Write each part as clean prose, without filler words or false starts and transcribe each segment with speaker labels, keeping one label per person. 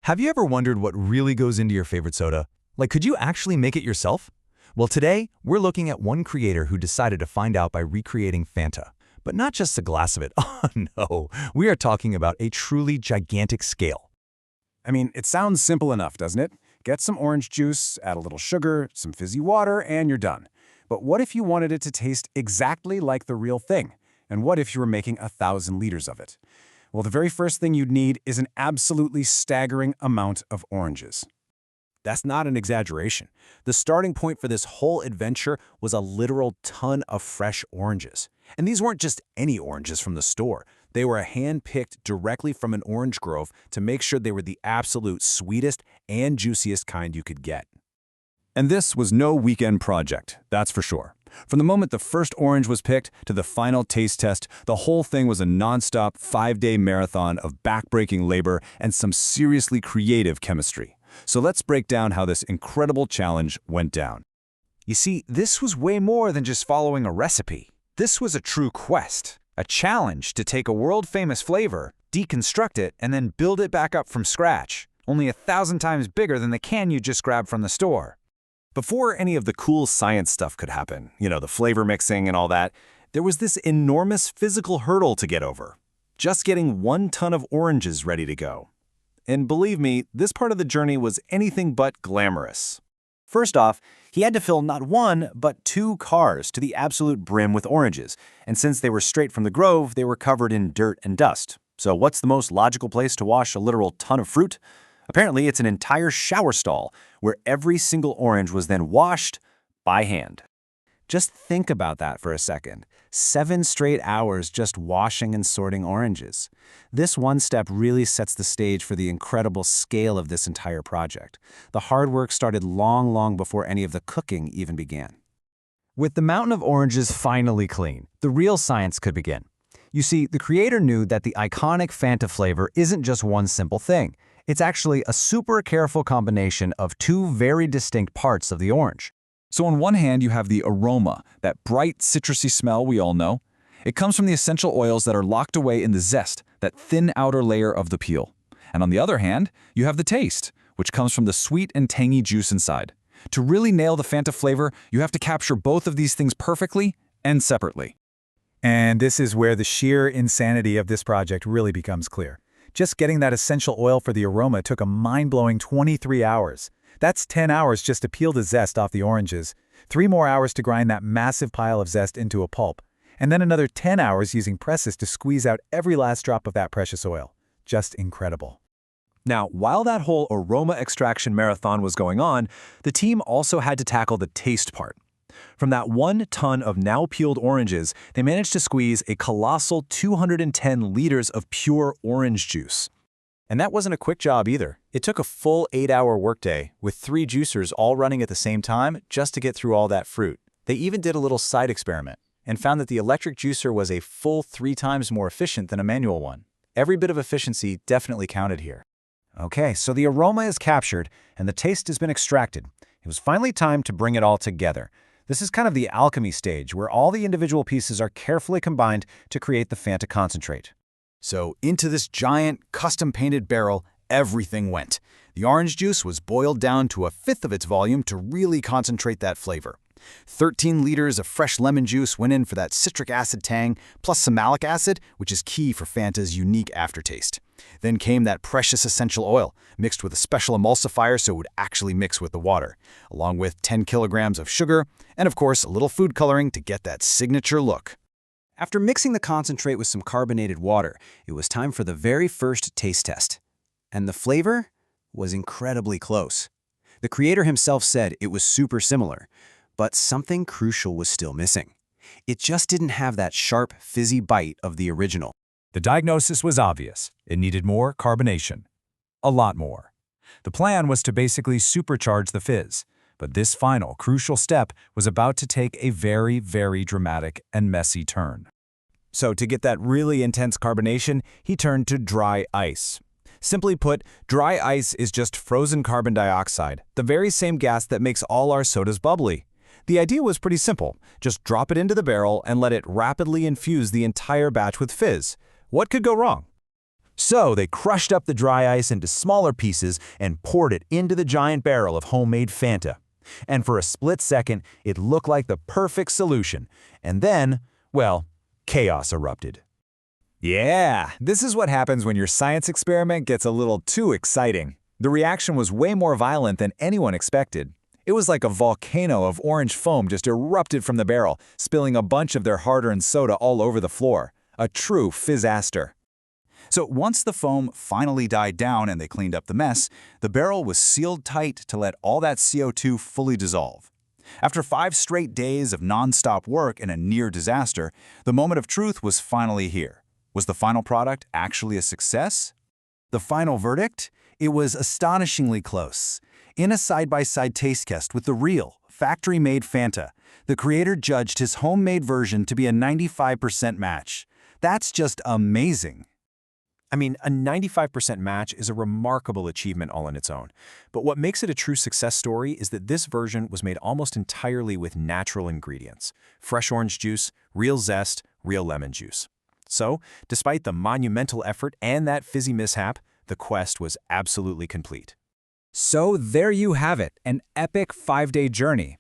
Speaker 1: Have you ever wondered what really goes into your favorite soda? Like, could you actually make it yourself? Well, today, we're looking at one creator who decided to find out by recreating Fanta. But not just a glass of it. Oh no, we are talking about a truly gigantic scale.
Speaker 2: I mean, it sounds simple enough, doesn't it? Get some orange juice, add a little sugar, some fizzy water, and you're done. But what if you wanted it to taste exactly like the real thing? And what if you were making 1,000 liters of it? Well, the very first thing you'd need is an absolutely staggering amount of oranges.
Speaker 3: That's not an exaggeration. The starting point for this whole adventure was a literal ton of fresh oranges. And these weren't just any oranges from the store. They were hand-picked directly from an orange grove to make sure they were the absolute sweetest and juiciest kind you could get.
Speaker 2: And this was no weekend project, that's for sure. From the moment the first orange was picked to the final taste test, the whole thing was a non-stop 5-day marathon of back-breaking labor and some seriously creative chemistry. So let's break down how this incredible challenge went down.
Speaker 4: You see, this was way more than just following a recipe. This was a true quest, a challenge to take a world-famous flavor, deconstruct it, and then build it back up from scratch, only 1,000 times bigger than the can you just grabbed from the store.
Speaker 3: Before any of the cool science stuff could happen, the flavor mixing and all that, there was this enormous physical hurdle to get over. Just getting 1 ton of oranges ready to go. And believe me, this part of the journey was anything but glamorous. First off, he had to fill not 1, but 2 cars to the absolute brim with oranges, and since they were straight from the grove, they were covered in dirt and dust. So what's the most logical place to wash a literal ton of fruit? Apparently, it's an entire shower stall, where every single orange was then washed by hand. Just think about that for a second. 7 straight hours just washing and sorting oranges. This one step really sets the stage for the incredible scale of this entire project. The hard work started long before any of the cooking even began.
Speaker 5: With the mountain of oranges finally clean, the real science could begin. You see, the creator knew that the iconic Fanta flavor isn't just one simple thing. It's actually a super careful combination of 2 very distinct parts of the orange.
Speaker 6: So on one hand, you have the aroma, that bright citrusy smell we all know. It comes from the essential oils that are locked away in the zest, that thin outer layer of the peel. And on the other hand, you have the taste, which comes from the sweet and tangy juice inside. To really nail the Fanta flavor, you have to capture both of these things perfectly and separately.
Speaker 7: And this is where the sheer insanity of this project really becomes clear. Just getting that essential oil for the aroma took a mind-blowing 23 hours. That's 10 hours just to peel the zest off the oranges, 3 more hours to grind that massive pile of zest into a pulp, and then another 10 hours using presses to squeeze out every last drop of that precious oil. Just incredible.
Speaker 3: Now, while that whole aroma extraction marathon was going on, the team also had to tackle the taste part. From that 1 ton of now peeled oranges, they managed to squeeze a colossal 210 liters of pure orange juice.
Speaker 4: And that wasn't a quick job either. It took a full 8-hour workday, with 3 juicers all running at the same time just to get through all that fruit. They even did a little side experiment and found that the electric juicer was a full 3 times more efficient than a manual one. Every bit of efficiency definitely counted here.
Speaker 5: Okay, so the aroma is captured and the taste has been extracted. It was finally time to bring it all together. This is kind of the alchemy stage, where all the individual pieces are carefully combined to create the Fanta concentrate.
Speaker 4: So into this giant, custom-painted barrel, everything went. The orange juice was boiled down to 1/5 of its volume to really concentrate that flavor. 13 liters of fresh lemon juice went in for that citric acid tang, plus some malic acid, which is key for Fanta's unique aftertaste. Then came that precious essential oil, mixed with a special emulsifier so it would actually mix with the water, along with 10 kilograms of sugar, and of course a little food coloring to get that signature look.
Speaker 3: After mixing the concentrate with some carbonated water, it was time for the very first taste test. And the flavor was incredibly close. The creator himself said it was super similar, but something crucial was still missing. It just didn't have that sharp, fizzy bite of the original.
Speaker 6: The diagnosis was obvious. It needed more carbonation. A lot more. The plan was to basically supercharge the fizz, but this final, crucial step was about to take a very, very dramatic and messy turn.
Speaker 3: So to get that really intense carbonation, he turned to dry ice. Simply put, dry ice is just frozen carbon dioxide, the very same gas that makes all our sodas bubbly. The idea was pretty simple. Just drop it into the barrel and let it rapidly infuse the entire batch with fizz. What could go wrong?
Speaker 1: So they crushed up the dry ice into smaller pieces and poured it into the giant barrel of homemade Fanta. And for a split second, it looked like the perfect solution. And then, well, chaos erupted.
Speaker 6: Yeah, this is what happens when your science experiment gets a little too exciting. The reaction was way more violent than anyone expected. It was like a volcano of orange foam just erupted from the barrel, spilling a bunch of their hard-earned soda all over the floor. A true fizzaster.
Speaker 4: So once the foam finally died down and they cleaned up the mess, the barrel was sealed tight to let all that CO2 fully dissolve. After 5 straight days of non-stop work and a near disaster, the moment of truth was finally here. Was the final product actually a success? The final verdict? It was astonishingly close. In a side-by-side taste test with the real, factory-made Fanta, the creator judged his homemade version to be a 95% match. That's just amazing.
Speaker 2: I mean, a 95% match is a remarkable achievement all on its own. But what makes it a true success story is that this version was made almost entirely with natural ingredients. Fresh orange juice, real zest, real lemon juice. So, despite the monumental effort and that fizzy mishap, the quest was absolutely complete.
Speaker 5: So there you have it, an epic 5-day journey.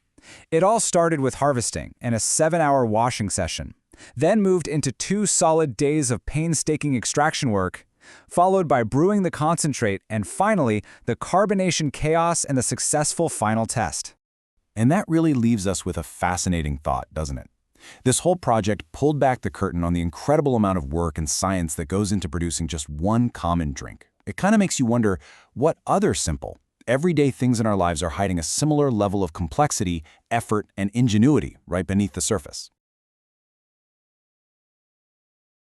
Speaker 5: It all started with harvesting and a 7-hour washing session, then moved into 2 solid days of painstaking extraction work, followed by brewing the concentrate, and finally, the carbonation chaos and the successful final test.
Speaker 4: And that really leaves us with a fascinating thought, doesn't it? This whole project pulled back the curtain on the incredible amount of work and science that goes into producing just one common drink. It kind of makes you wonder what other simple, everyday things in our lives are hiding a similar level of complexity, effort, and ingenuity right beneath the surface.